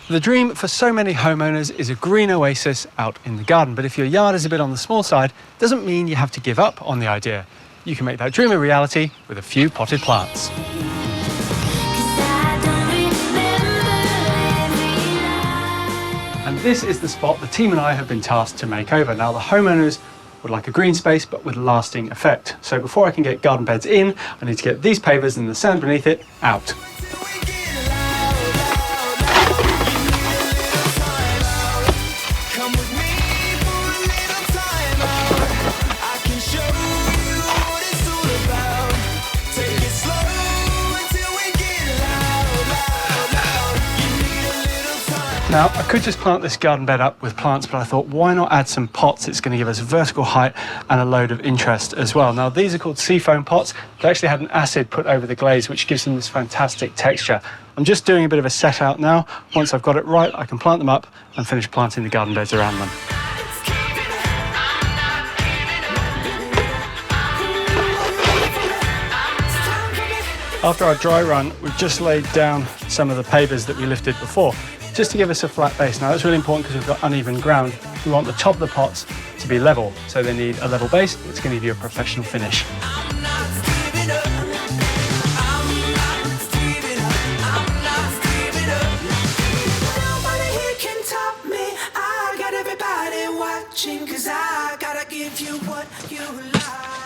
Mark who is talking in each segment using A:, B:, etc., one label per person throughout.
A: The dream for so many homeowners is a green oasis out in the garden, but if your yard is a bit on the small side, it doesn't mean you have to give up on the idea. You can make that dream a reality with a few potted plants. And this is the spot the team and I have been tasked to make over. Now, the homeowners would like a green space, but with lasting effect. So before I can get garden beds in, I need to get these pavers and the sand beneath it out. Now, I could just plant this garden bed up with plants, but I thought, why not add some pots? It's going to give us vertical height and a load of interest as well. Now, these are called seafoam pots. They actually had an acid put over the glaze, which gives them this fantastic texture. I'm just doing a bit of a set out now. Once I've got it right, I can plant them up and finish planting the garden beds around them. After our dry run, we've just laid down some of the pavers that we lifted before, just to give us a flat base. Now, that's really important because we've got uneven ground. We want the top of the pots to be level, so they need a level base. It's going to give you a professional finish.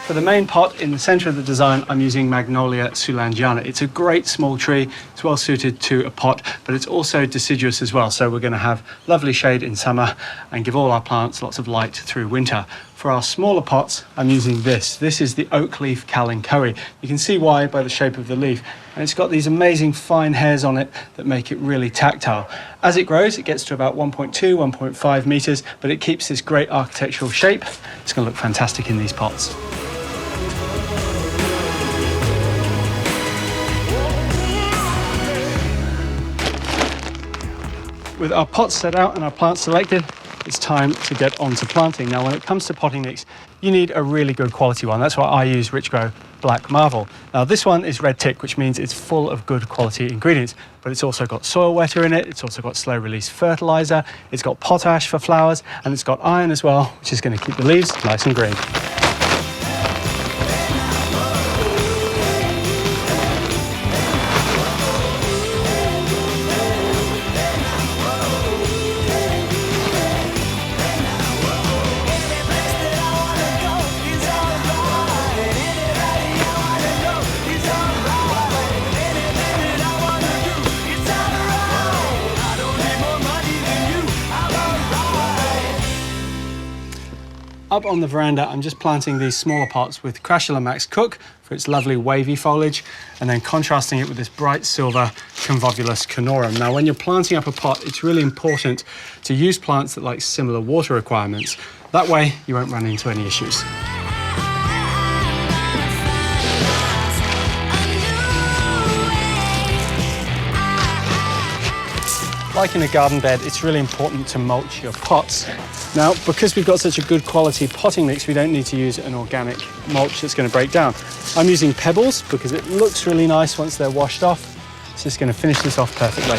A: For the main pot in the centre of the design, I'm using Magnolia Sulangiana. It's a great small tree. It's well suited to a pot, but it's also deciduous as well. So we're going to have lovely shade in summer and give all our plants lots of light through winter. For our smaller pots, I'm using this. This is the oak leaf kalanchoe. You can see why by the shape of the leaf. And it's got these amazing fine hairs on it that make it really tactile. As it grows, it gets to about 1.2, 1.5 metres, but it keeps this great architectural shape. It's going to look fantastic in these pots. With our pots set out and our plants selected, it's time to get on to planting. Now, when it comes to potting mix, you need a really good quality one. That's why I use Richgrow Black Marvel. Now, this one is red tick, which means it's full of good quality ingredients, but it's also got soil wetter in it. It's also got slow release fertilizer. It's got potash for flowers, and it's got iron as well, which is going to keep the leaves nice and green. Up on the veranda, I'm just planting these smaller pots with Crassula Max Cook for its lovely wavy foliage, and then contrasting it with this bright silver Convolvulus canorum. Now, when you're planting up a pot, it's really important to use plants that like similar water requirements. That way, you won't run into any issues. Like in a garden bed, it's really important to mulch your pots. Now, because we've got such a good quality potting mix, we don't need to use an organic mulch that's going to break down. I'm using pebbles because it looks really nice once they're washed off. It's just going to finish this off perfectly.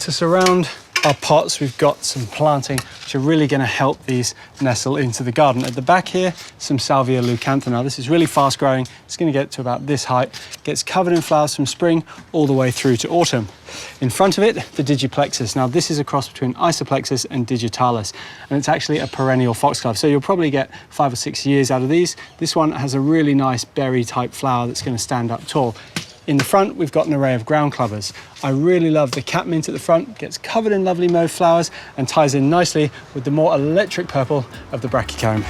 A: To surround our pots, we've got some planting which are really going to help these nestle into the garden. At the back here, some Salvia leucantha. Now, this is really fast growing. It's going to get to about this height, gets covered in flowers from spring all the way through to autumn. In front of it, the Digiplexus. Now, this is a cross between Isoplexus and Digitalis, and it's actually a perennial foxglove. So you'll probably get 5 or 6 years out of these. This one has a really nice berry-type flower that's going to stand up tall. In the front, we've got an array of ground clovers. I really love the catmint at the front, gets covered in lovely mauve flowers and ties in nicely with the more electric purple of the brachycomb.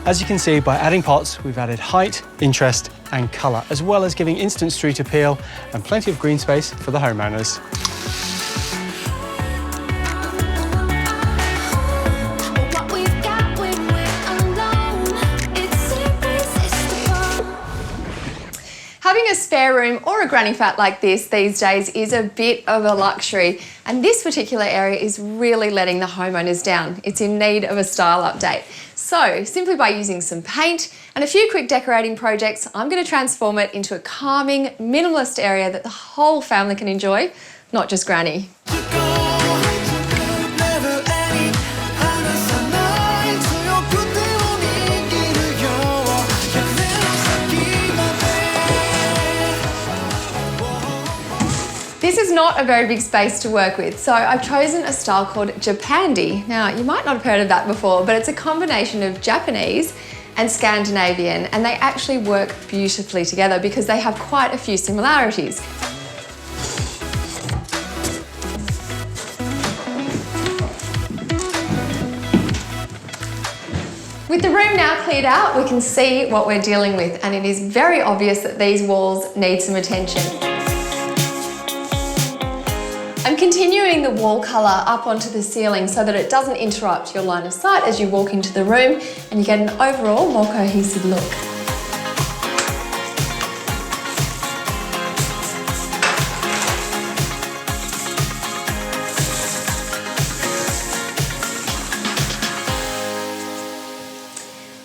A: As you can see, by adding pots, we've added height, interest, and colour, as well as giving instant street appeal and plenty of green space for the homeowners.
B: Having a spare room or a granny flat like this these days is a bit of a luxury, and this particular area is really letting the homeowners down. It's in need of a style update. So simply by using some paint and a few quick decorating projects, I'm going to transform it into a calming, minimalist area that the whole family can enjoy, not just Granny. This is not a very big space to work with, so I've chosen a style called Japandi. Now, you might not have heard of that before, but it's a combination of Japanese and Scandinavian, and they actually work beautifully together because they have quite a few similarities. With the room now cleared out, we can see what we're dealing with, and it is very obvious that these walls need some attention. I'm continuing the wall colour up onto the ceiling so that it doesn't interrupt your line of sight as you walk into the room, and you get an overall more cohesive look.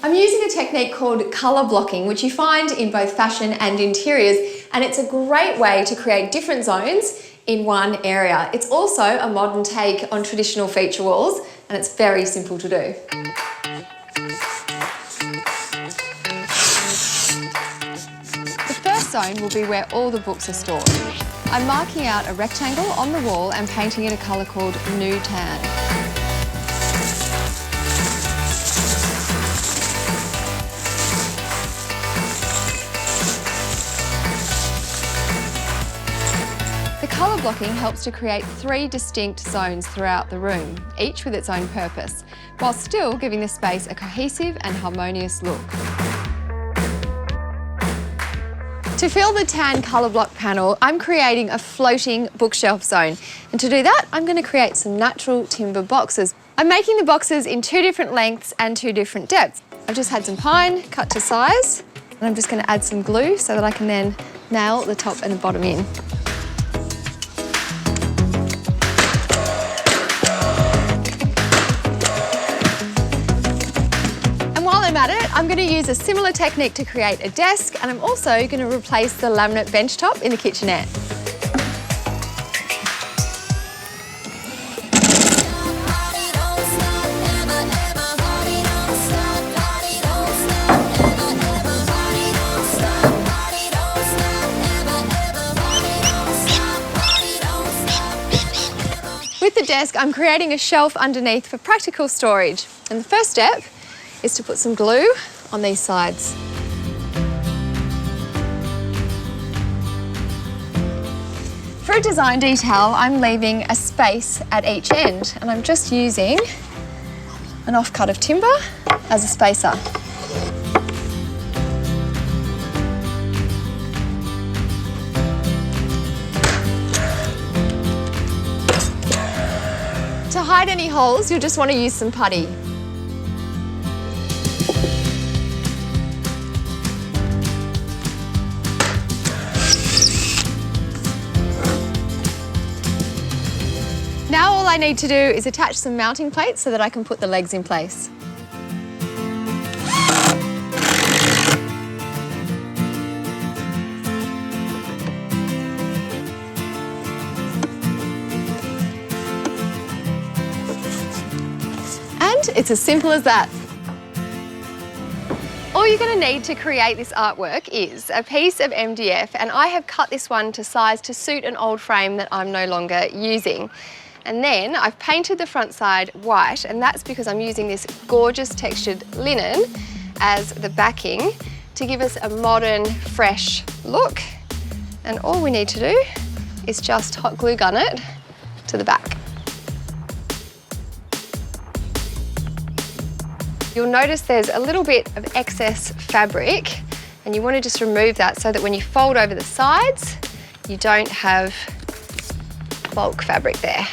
B: I'm using a technique called colour blocking, which you find in both fashion and interiors, and it's a great way to create different zones in one area. It's also a modern take on traditional feature walls, and it's very simple to do. The first zone will be where all the books are stored. I'm marking out a rectangle on the wall and painting it a colour called New Tan. The colour blocking helps to create 3 distinct zones throughout the room, each with its own purpose, while still giving the space a cohesive and harmonious look. To fill the tan colour block panel, I'm creating a floating bookshelf zone. And to do that, I'm going to create some natural timber boxes. I'm making the boxes in 2 different lengths and 2 different depths. I've just had some pine cut to size, and I'm just going to add some glue so that I can then nail the top and the bottom in. At it, I'm going to use a similar technique to create a desk, and I'm also going to replace the laminate bench top in the kitchenette. With the desk, I'm creating a shelf underneath for practical storage, and the first step is to put some glue on these sides. For a design detail, I'm leaving a space at each end, and I'm just using an offcut of timber as a spacer. To hide any holes, you'll just want to use some putty. Now all I need to do is attach some mounting plates so that I can put the legs in place. And it's as simple as that. All you're going to need to create this artwork is a piece of MDF, and I have cut this one to size to suit an old frame that I'm no longer using. And then I've painted the front side white, and that's because I'm using this gorgeous textured linen as the backing to give us a modern, fresh look. And all we need to do is just hot glue gun it to the back. You'll notice there's a little bit of excess fabric And you want to just remove that so that when you fold over the sides, you don't have bulk fabric there.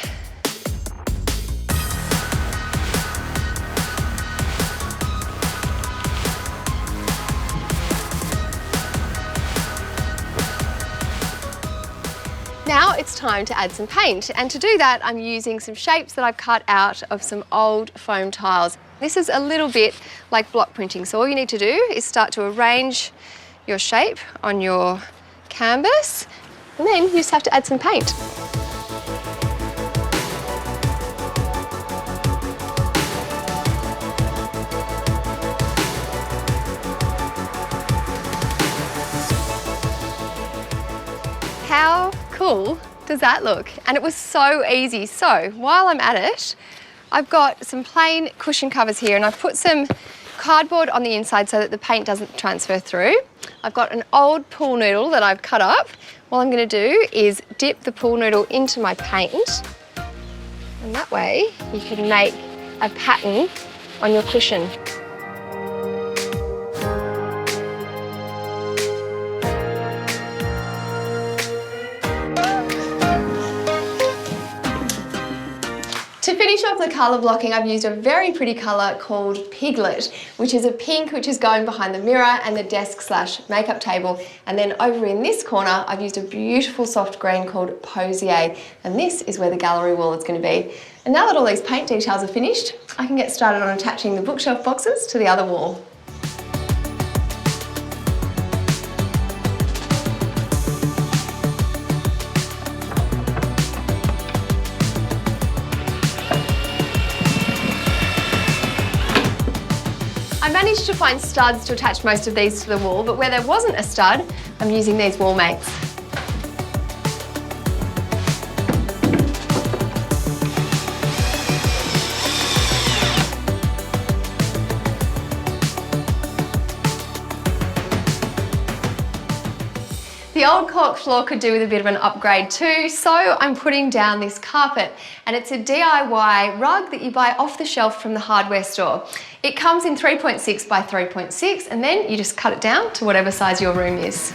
B: Now it's time to add some paint, and to do that I'm using some shapes that I've cut out of some old foam tiles. This is a little bit like block printing, so all you need to do is start to arrange your shape on your canvas, and then you just have to add some paint. How cool does that look? And it was so easy. So while I'm at it, I've got some plain cushion covers here, and I've put some cardboard on the inside so that the paint doesn't transfer through. I've got an old pool noodle that I've cut up. What I'm going to do is dip the pool noodle into my paint, and that way you can make a pattern on your cushion. To finish off the colour blocking, I've used a very pretty colour called Piglet, which is a pink which is going behind the mirror and the desk/makeup table. And then over in this corner, I've used a beautiful soft green called Posier, and this is where the gallery wall is going to be. And now that all these paint details are finished, I can get started on attaching the bookshelf boxes to the other wall. I managed to find studs to attach most of these to the wall, but where there wasn't a stud, I'm using these wall mates. The old cork floor could do with a bit of an upgrade too, so I'm putting down this carpet, and it's a DIY rug that you buy off the shelf from the hardware store. It comes in 3.6 by 3.6, and then you just cut it down to whatever size your room is.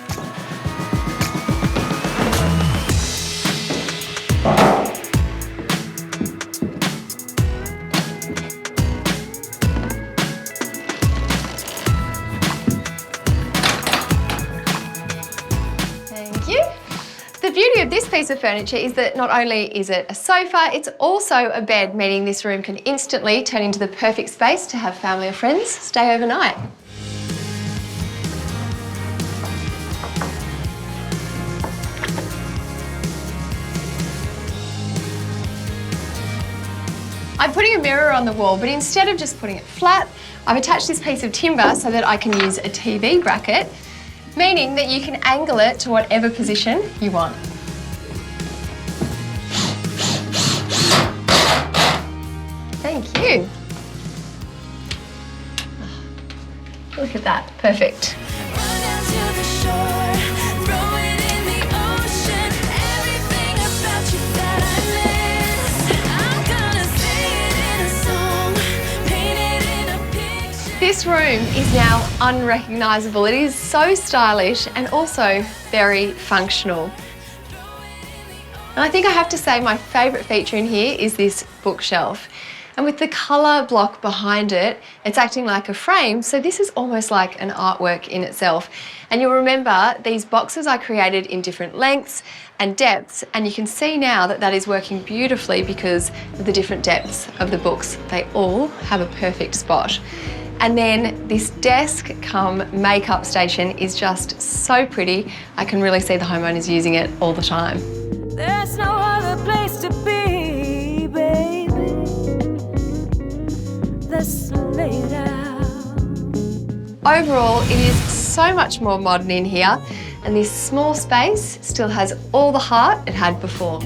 B: The beauty of this piece of furniture is that not only is it a sofa, it's also a bed, meaning this room can instantly turn into the perfect space to have family or friends stay overnight. I'm putting a mirror on the wall, but instead of just putting it flat, I've attached this piece of timber so that I can use a TV bracket, meaning that you can angle it to whatever position you want. Thank you. Look at that, perfect. This room is now unrecognisable. It is so stylish and also very functional. And I think I have to say my favourite feature in here is this bookshelf. And with the colour block behind it, it's acting like a frame, so this is almost like an artwork in itself. And you'll remember these boxes I created in different lengths and depths, and you can see now that that is working beautifully because of the different depths of the books. They all have a perfect spot. And then this desk cum makeup station is just so pretty. I can really see the homeowners using it all the time.
C: There's no other place to be, baby. Let's lay it out.
B: Overall, it is so much more modern in here, and this small space still has all the heart it had before.